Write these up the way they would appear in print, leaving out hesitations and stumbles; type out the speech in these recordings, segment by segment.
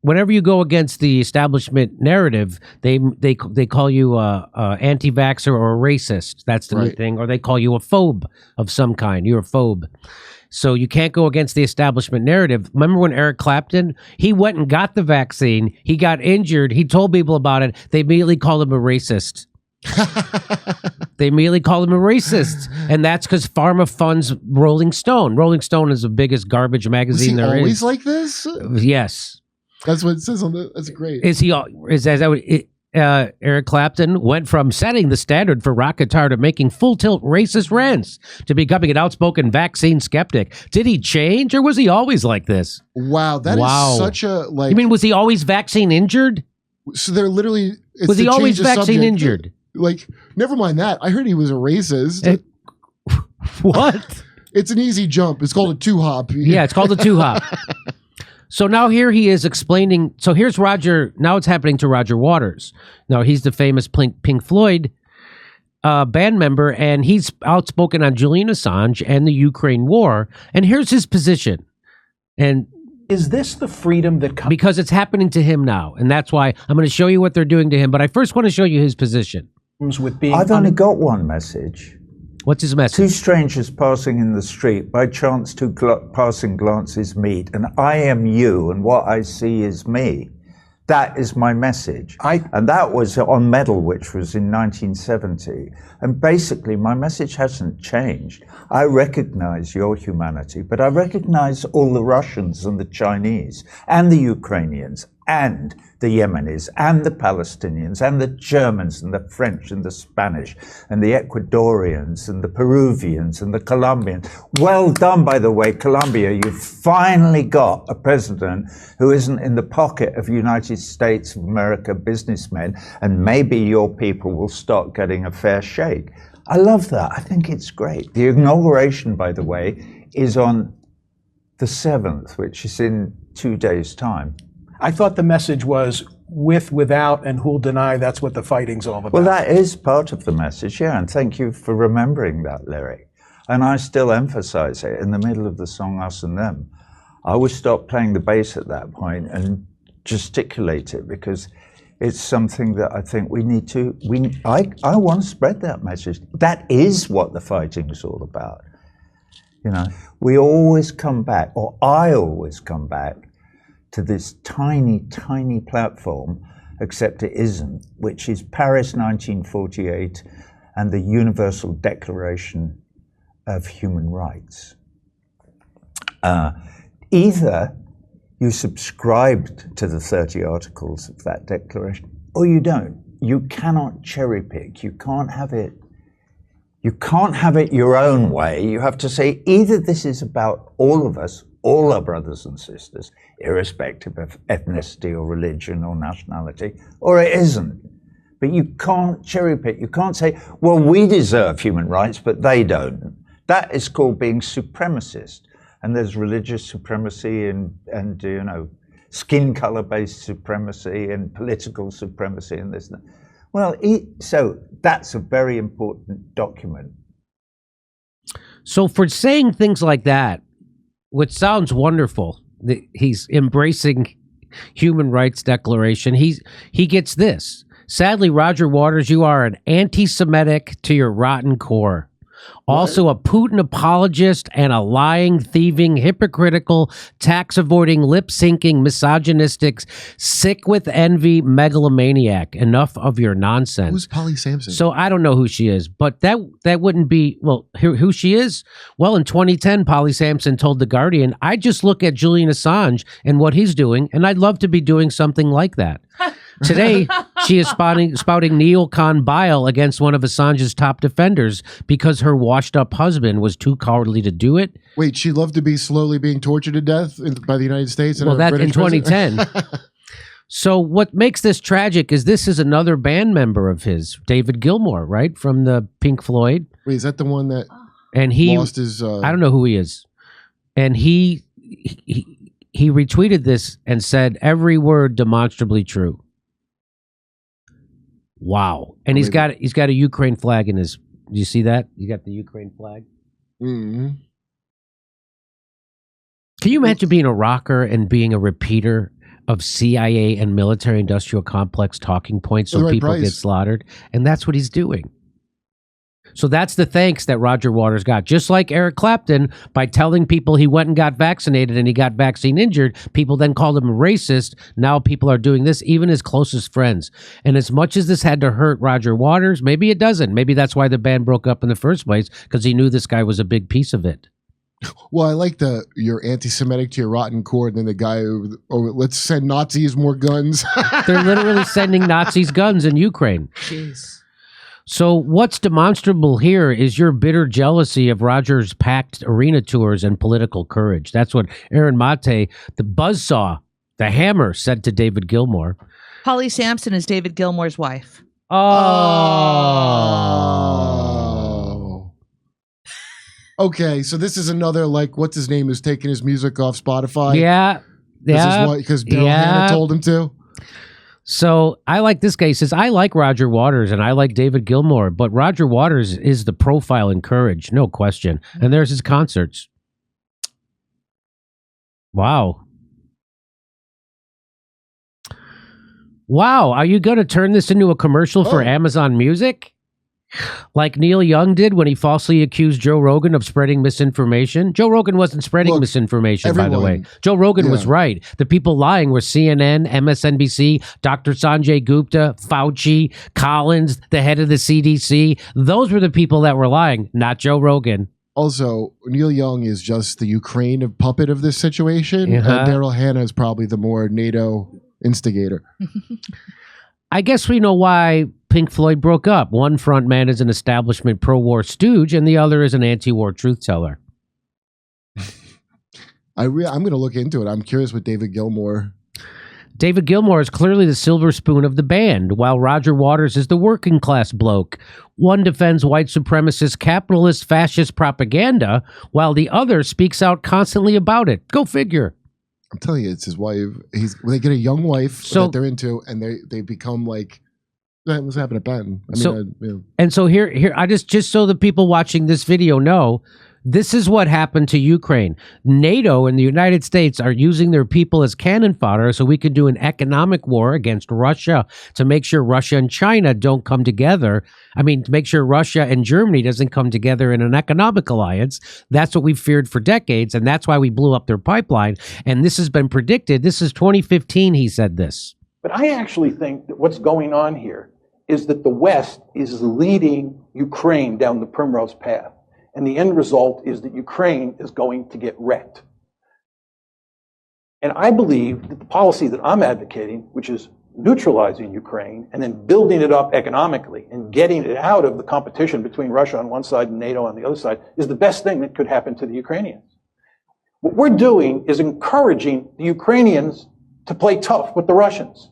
whenever you go against the establishment narrative, they call you a anti-vaxxer or a racist. That's the new thing. Or they call you a phobe of some kind. You're a phobe. So you can't go against the establishment narrative. Remember when Eric Clapton, he went and got the vaccine. He got injured. He told people about it. They immediately called him a racist. They immediately called him a racist. And that's because Pharma funds Rolling Stone. Rolling Stone is the biggest garbage magazine there is. Was he always like this? Yes. That's what it says on the. That's great. Eric Clapton went from setting the standard for rock guitar to making full tilt racist rants to becoming an outspoken vaccine skeptic. Did he change, or was he always like this? Wow, that is such a like. You mean was he always vaccine injured? So they're literally. Was he always vaccine injured? Like, never mind that. I heard he was a racist. What? It's an easy jump. It's called a two-hop. Yeah, it's called a two-hop. So now here he is explaining. So here's Roger. Now it's happening to Roger Waters. Now he's the famous Pink Floyd band member, and he's outspoken on Julian Assange and the Ukraine war. And here's his position. And is this the freedom that comes? Because it's happening to him now. And that's why I'm going to show you what they're doing to him. But I first want to show you his position. With being I've only got one message. What's his message? Two strangers passing in the street, by chance two passing glances meet, and I am you, and what I see is me. That is my message. And that was on Medal, which was in 1970. And basically, my message hasn't changed. I recognize your humanity, but I recognize all the Russians and the Chinese and the Ukrainians and the Yemenis and the Palestinians and the Germans and the French and the Spanish and the Ecuadorians and the Peruvians and the Colombians. Well done, by the way, Colombia. You've finally got a president who isn't in the pocket of United States of America businessmen, and maybe your people will start getting a fair shake. I love that. I think it's great. The inauguration, by the way, is on the 7th, which is in 2 days' time. I thought the message was with, without, and who'll deny that's what the fighting's all about. Well, that is part of the message, yeah, and thank you for remembering that lyric. And I still emphasize it in the middle of the song Us and Them. I would stop playing the bass at that point and gesticulate it, because it's something that I think we need to, I want to spread that message. That is what the fighting is all about. You know, we always come back, or I always come back, to this tiny, tiny platform, except it isn't, which is Paris 1948 and the Universal Declaration of Human Rights. Either you subscribed to the 30 articles of that declaration, or you don't. You cannot cherry pick. You can't have it. You can't have it your own way. You have to say either this is about all of us, all our brothers and sisters, irrespective of ethnicity or religion or nationality, or it isn't. But you can't cherry pick. You can't say, well, we deserve human rights, but they don't. That is called being supremacist. And there's religious supremacy and you know, skin color-based supremacy and political supremacy and this and that. Well, so that's a very important document. So for saying things like that, which sounds wonderful, he's embracing human rights declaration, he gets this. Sadly, Roger Waters, you are an anti-Semitic to your rotten core. Also a Putin apologist and a lying, thieving, hypocritical, tax-avoiding, lip-syncing, misogynistic, sick with envy, megalomaniac. Enough of your nonsense. Who's Polly Sampson? So I don't know who she is, but that wouldn't be, well, who she is? Well, in 2010, Polly Sampson told The Guardian, I just look at Julian Assange and what he's doing, and I'd love to be doing something like that. Today, she is spouting neocon bile against one of Assange's top defenders because her washed-up husband was too cowardly to do it. Wait, she'd love to be slowly being tortured to death by the United States? Well, that's in 2010. So what makes this tragic is this is another band member of his, David Gilmour, right, from the Pink Floyd. Wait, is that the one that lost his... I don't know who he is. And he retweeted this and said, every word demonstrably true. Wow. And he's got a Ukraine flag in his, do you see that? You got the Ukraine flag? Mm-hmm. Can you imagine being a rocker and being a repeater of CIA and military-industrial complex talking points so people get slaughtered. And that's what he's doing. So that's the thanks that Roger Waters got. Just like Eric Clapton, by telling people he went and got vaccinated and he got vaccine injured, people then called him a racist. Now people are doing this, even his closest friends. And as much as this had to hurt Roger Waters, maybe it doesn't. Maybe that's why the band broke up in the first place, because he knew this guy was a big piece of it. Well, I like you're anti-Semitic to your rotten core, and then the guy, let's send Nazis more guns. They're literally sending Nazis guns in Ukraine. Jeez. So what's demonstrable here is your bitter jealousy of Roger's packed arena tours and political courage. That's what Aaron Mate, the buzzsaw, the hammer, said to David Gilmour. Holly Sampson is David Gilmour's wife. Oh. Okay, so this is another, like, what's his name, who's taking his music off Spotify? Yeah. Because Bill Hanna told him to? So I like this guy. He says, I like Roger Waters and I like David Gilmour, but Roger Waters is the profile in courage, no question. And there's his concerts. Wow. Wow. Are you going to turn this into a commercial for Amazon Music? Like Neil Young did when he falsely accused Joe Rogan of spreading misinformation. Joe Rogan wasn't spreading misinformation, by the way. Joe Rogan was right. The people lying were CNN, MSNBC, Dr. Sanjay Gupta, Fauci, Collins, the head of the CDC. Those were the people that were lying, not Joe Rogan. Also, Neil Young is just the Ukraine puppet of this situation, and Daryl Hannah is probably the more NATO instigator. I guess we know why Pink Floyd broke up. One frontman is an establishment pro-war stooge, and the other is an anti-war truth teller. I'm going to look into it. I'm curious with David Gilmour. David Gilmour is clearly the silver spoon of the band, while Roger Waters is the working class bloke. One defends white supremacist, capitalist, fascist propaganda, while the other speaks out constantly about it. Go figure. I'm telling you, it's his wife. They get a young wife that they're into, and they become like, what's happened at Baton? And so here, I just so the people watching this video know, this is what happened to Ukraine. NATO and the United States are using their people as cannon fodder so we can do an economic war against Russia to make sure Russia and China don't come together. I mean, to make sure Russia and Germany doesn't come together in an economic alliance. That's what we feared for decades, and that's why we blew up their pipeline. And this has been predicted. This is 2015, he said this. But I actually think that what's going on here is that the West is leading Ukraine down the primrose path. And the end result is that Ukraine is going to get wrecked. And I believe that the policy that I'm advocating, which is neutralizing Ukraine and then building it up economically and getting it out of the competition between Russia on one side and NATO on the other side, is the best thing that could happen to the Ukrainians. What we're doing is encouraging the Ukrainians to play tough with the Russians.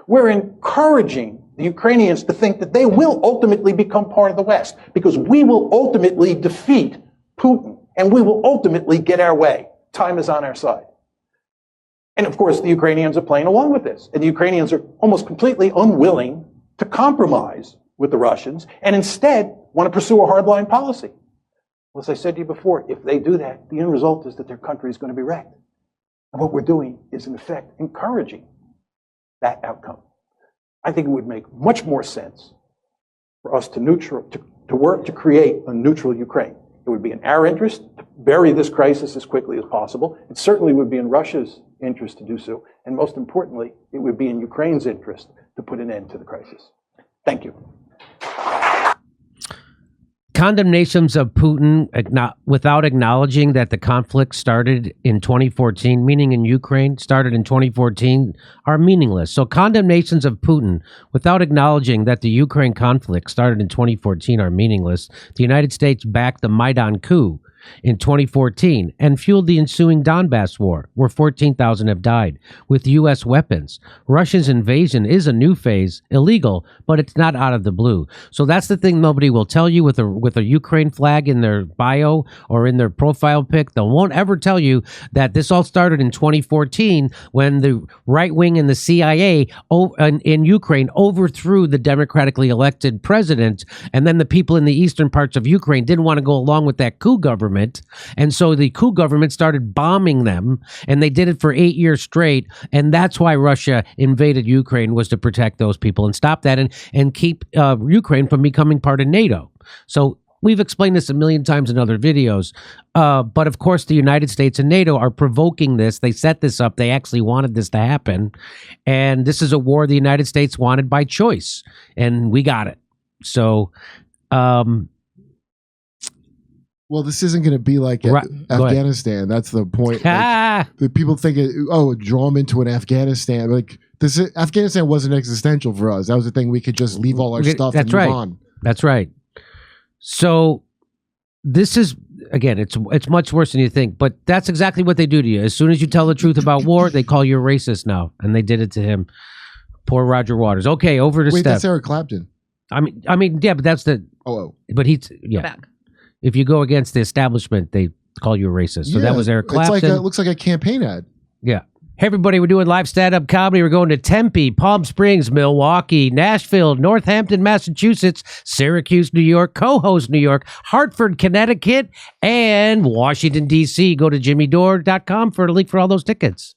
We're encouraging the Ukrainians to think that they will ultimately become part of the West, because we will ultimately defeat Putin and we will ultimately get our way. Time is on our side. And of course, the Ukrainians are playing along with this. And the Ukrainians are almost completely unwilling to compromise with the Russians and instead want to pursue a hardline policy. Well, as I said to you before, if they do that, the end result is that their country is going to be wrecked. And what we're doing is, in effect, encouraging that outcome. I think it would make much more sense for us to work to create a neutral Ukraine. It would be in our interest to bury this crisis as quickly as possible. It certainly would be in Russia's interest to do so. And most importantly, it would be in Ukraine's interest to put an end to the crisis. Thank you. Condemnations of Putin without acknowledging that the conflict started in 2014, meaning in Ukraine, started in 2014, are meaningless. So condemnations of Putin without acknowledging that the Ukraine conflict started in 2014 are meaningless. The United States backed the Maidan coup in 2014 and fueled the ensuing Donbass war, where 14,000 have died, with U.S. weapons. Russia's invasion is a new phase, illegal, but it's not out of the blue. So that's the thing nobody will tell you with a Ukraine flag in their bio or in their profile pic. They won't ever tell you that this all started in 2014 when the right wing and the CIA in Ukraine overthrew the democratically elected president, and then the people in the eastern parts of Ukraine didn't want to go along with that coup government. government. And so the coup government started bombing them, and they did it for 8 years straight. And that's why Russia invaded Ukraine, was to protect those people and stop that and keep Ukraine from becoming part of NATO. So we've explained this a million times in other videos. But of course, the United States and NATO are provoking this. They set this up. They actually wanted this to happen. And this is a war the United States wanted by choice. And we got it. So, well, this isn't going to be like Afghanistan. That's the point. Like, the people think, draw them into an Afghanistan. Like Afghanistan wasn't existential for us. That was the thing. We could just leave all our stuff and move on. That's right. So this is, again, it's much worse than you think, but that's exactly what they do to you. As soon as you tell the truth about war, they call you a racist now, and they did it to him. Poor Roger Waters. Okay, over to Steph. That's Eric Clapton. I mean, yeah, but that's the. But he's Back. If you go against the establishment, they call you a racist. So that was Eric Clapton. It looks like a campaign ad. Yeah. Hey, everybody, we're doing live stand-up comedy. We're going to Tempe, Palm Springs, Milwaukee, Nashville, Northampton, Massachusetts, Syracuse, New York, Cohost, New York, Hartford, Connecticut, and Washington, D.C. Go to jimmydore.com for a link for all those tickets.